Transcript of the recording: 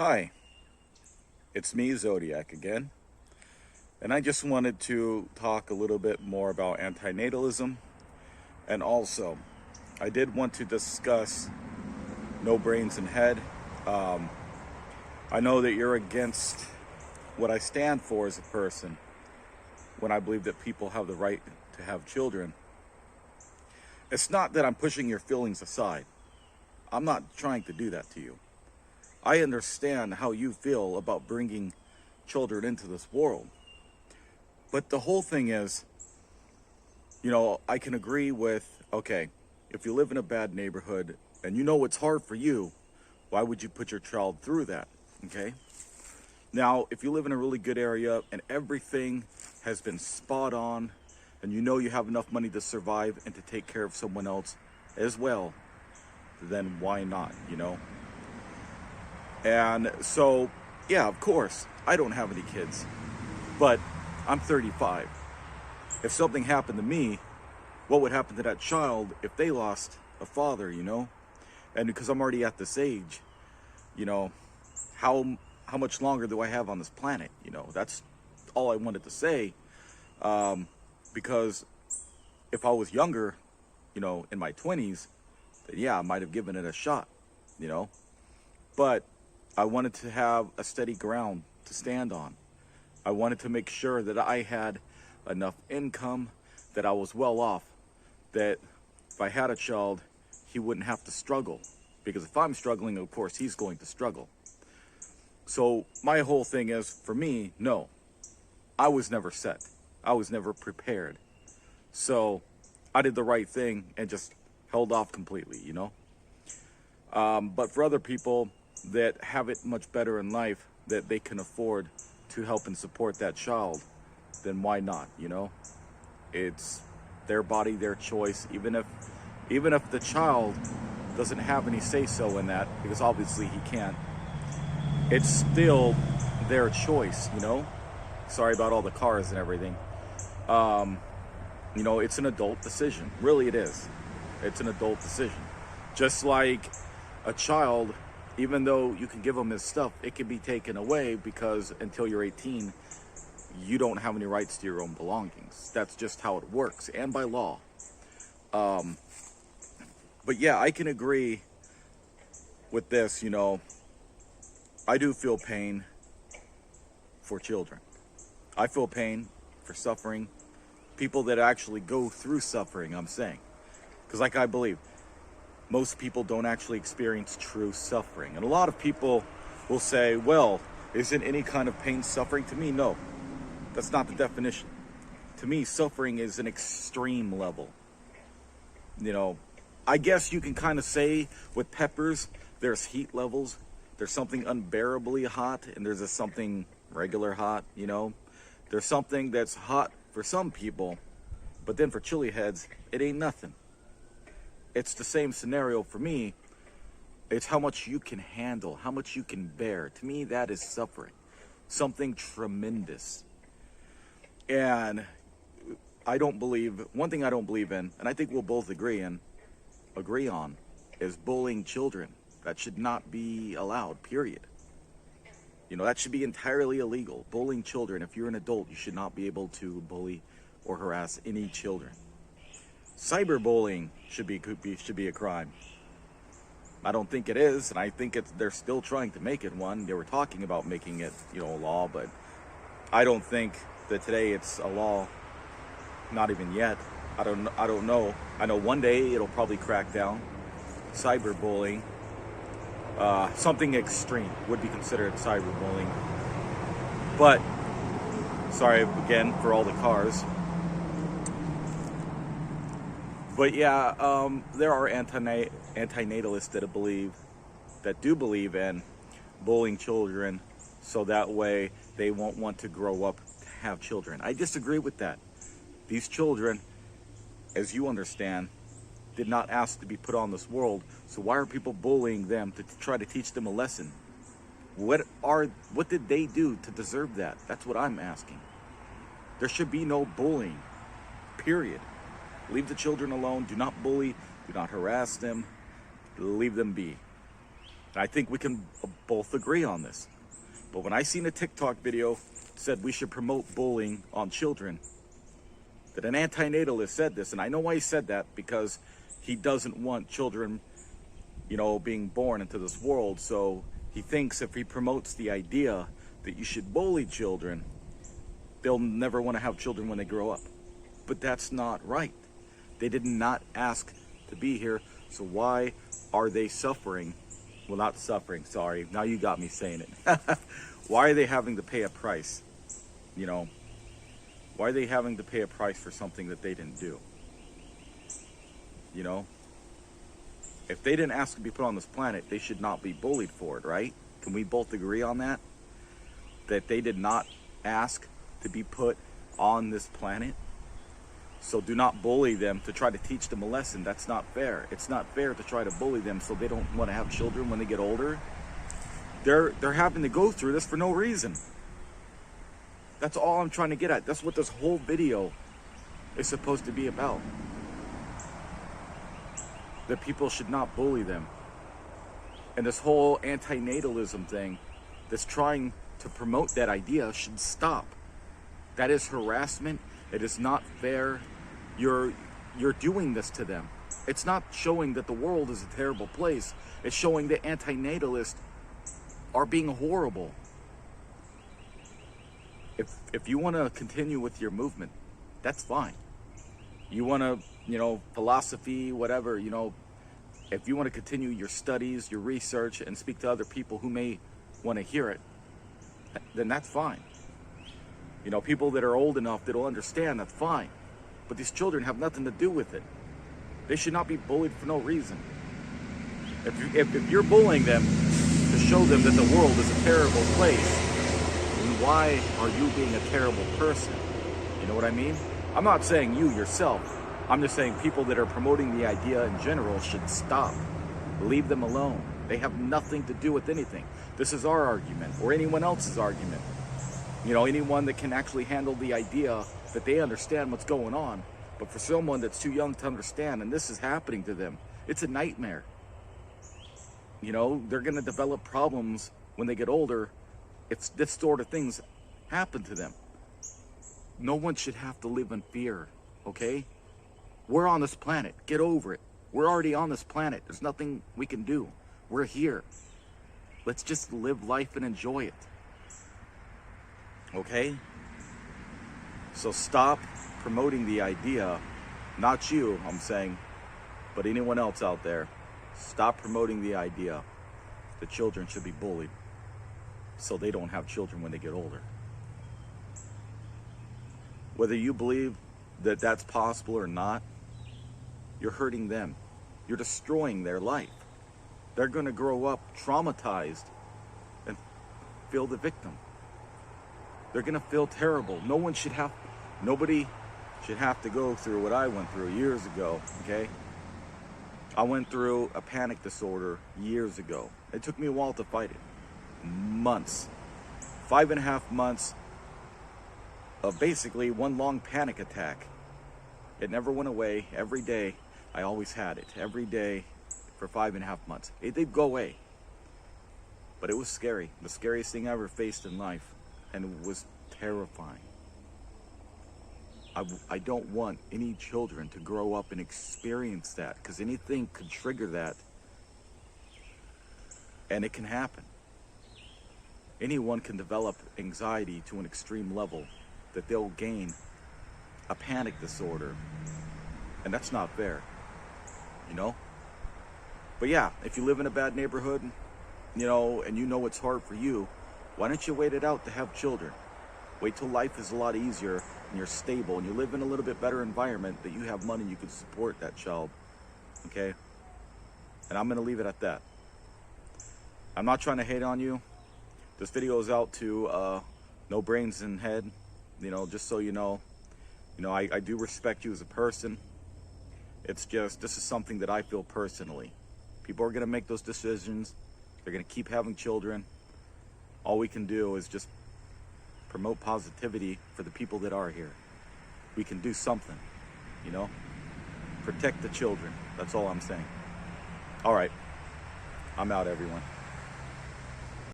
Hi, it's me, Zodiac, again, and I just wanted to talk a little bit more about antinatalism, and also, I did want to discuss No Brains and Head. Um, I know that you're against what I stand for as a person when I believe that people have the right to have children. It's not that I'm pushing your feelings aside. I'm not trying to do that to you. I understand how you feel about bringing children into this world. But the whole thing is, I can agree with, okay, if you live in a bad neighborhood and you know it's hard for you, why would you put your child through that? Okay? Now, if you live in a really good area and everything has been spot on and you know you have enough money to survive and to take care of someone else as well, then why not? And so, yeah, of course, I don't have any kids, but I'm 35. If something happened to me, what would happen to that child if they lost a father? And because I'm already at this age, you know, how much longer do I have on this planet? That's all I wanted to say. Because if I was younger, in my 20s, then yeah, I might have given it a shot. But I wanted to have a steady ground to stand on. I wanted to make sure that I had enough income, that I was well off, that if I had a child, he wouldn't have to struggle. Because if I'm struggling, of course, he's going to struggle. So my whole thing is, for me, no. I was never set. I was never prepared. So I did the right thing and just held off completely. But for other people that have it much better in life, that they can afford to help and support that child, then why not? It's their body, their choice. Even if the child doesn't have any say-so in that, because obviously he can't, it's still their choice. Sorry about all the cars and everything. It's an adult decision. Really, it is. It's an adult decision. Just like a child, even though you can give them his stuff, it can be taken away because until you're 18, you don't have any rights to your own belongings. That's just how it works, and by law. But yeah, I can agree with this. I do feel pain for children. I feel pain for suffering. People that actually go through suffering, I'm saying. Because like I believe, most people don't actually experience true suffering. And a lot of people will say, well, isn't any kind of pain suffering? To me, no. That's not the definition. To me, suffering is an extreme level. I guess you can kind of say with peppers, there's heat levels. There's something unbearably hot, and there's something regular hot. There's something that's hot for some people, but then for chili heads, it ain't nothing. It's the same scenario for me. It's how much you can handle, how much you can bear. To me, that is suffering. Something tremendous. And one thing I don't believe in, and I think we'll both agree on, is bullying children. That should not be allowed, period. That should be entirely illegal. Bullying children, if you're an adult, you should not be able to bully or harass any children. Cyberbullying should be a crime. I don't think it is, and I think they're still trying to make it one. They were talking about making it, a law, but I don't think that today it's a law. Not even yet. I don't know. I know one day it'll probably crack down. Cyberbullying, something extreme would be considered cyberbullying. But sorry again for all the cars. But yeah, there are antinatalists that do believe in bullying children, so that way they won't want to grow up to have children. I disagree with that. These children, as you understand, did not ask to be put on this world, so why are people bullying them to try to teach them a lesson? What did they do to deserve that? That's what I'm asking. There should be no bullying, period. Leave the children alone. Do not bully. Do not harass them. Leave them be. I think we can both agree on this. But when I seen a TikTok video said we should promote bullying on children, that an antinatalist said this, and I know why he said that, because he doesn't want children, you know, being born into this world. So he thinks if he promotes the idea that you should bully children, they'll never want to have children when they grow up. But that's not right. They did not ask to be here, so why are they suffering? Well, not suffering, sorry. Now you got me saying it. Why are they having to pay a price? You know, why are they having to pay a price for something that they didn't do? You know, if they didn't ask to be put on this planet, they should not be bullied for it, right? Can we both agree on that? That they did not ask to be put on this planet? So do not bully them to try to teach them a lesson. That's not fair. It's not fair to try to bully them so they don't want to have children when they get older. They're having to go through this for no reason. That's all I'm trying to get at. That's what this whole video is supposed to be about. That people should not bully them. And this whole antinatalism thing that's trying to promote that idea should stop. That is harassment. It is not fair. You're doing this to them. It's not showing that the world is a terrible place. It's showing that antinatalists are being horrible. If you want to continue with your movement, that's fine. You want to, you know, philosophy, whatever, you know, if you want to continue your studies, your research, and speak to other people who may want to hear it, then that's fine. You know, people that are old enough that'll understand, that's fine. But these children have nothing to do with it. They should not be bullied for no reason. If you're bullying them to show them that the world is a terrible place, then why are you being a terrible person? You know what I mean? I'm not saying you yourself. I'm just saying people that are promoting the idea in general should stop. Leave them alone. They have nothing to do with anything. This is our argument, or anyone else's argument. You know, anyone that can actually handle the idea that they understand what's going on. But for someone that's too young to understand, and this is happening to them, it's a nightmare. You know, they're going to develop problems when they get older if this sort of things happen to them. No one should have to live in fear, okay? We're on this planet. Get over it. We're already on this planet. There's nothing we can do. We're here. Let's just live life and enjoy it. Okay? So stop promoting the idea, not you, I'm saying, but anyone else out there. Stop promoting the idea that children should be bullied so they don't have children when they get older. Whether you believe that that's possible or not, you're hurting them. You're destroying their life. They're going to grow up traumatized and feel the victim. They're going to feel terrible. Nobody should have to go through what I went through years ago, okay? I went through a panic disorder years ago. It took me a while to fight it. Months. 5.5 months of basically one long panic attack. It never went away. Every day, I always had it. Every day for 5.5 months. It did go away. But it was scary. The scariest thing I ever faced in life. And it was terrifying. I don't want any children to grow up and experience that, because anything could trigger that, and it can happen. Anyone can develop anxiety to an extreme level that they'll gain a panic disorder, and that's not fair, you know? But yeah, if you live in a bad neighborhood, you know, and you know it's hard for you, why don't you wait it out to have children? Wait till life is a lot easier and you're stable and you live in a little bit better environment, that you have money, you can support that child, okay? And I'm gonna leave it at that. I'm not trying to hate on you. This video is out to NoBrainsinHead, you know, just so you know. You know, I do respect you as a person. It's just, this is something that I feel personally. People are gonna make those decisions. They're gonna keep having children. All we can do is just promote positivity for the people that are here. We can do something, you know? Protect the children. That's all I'm saying. All right. I'm out, everyone.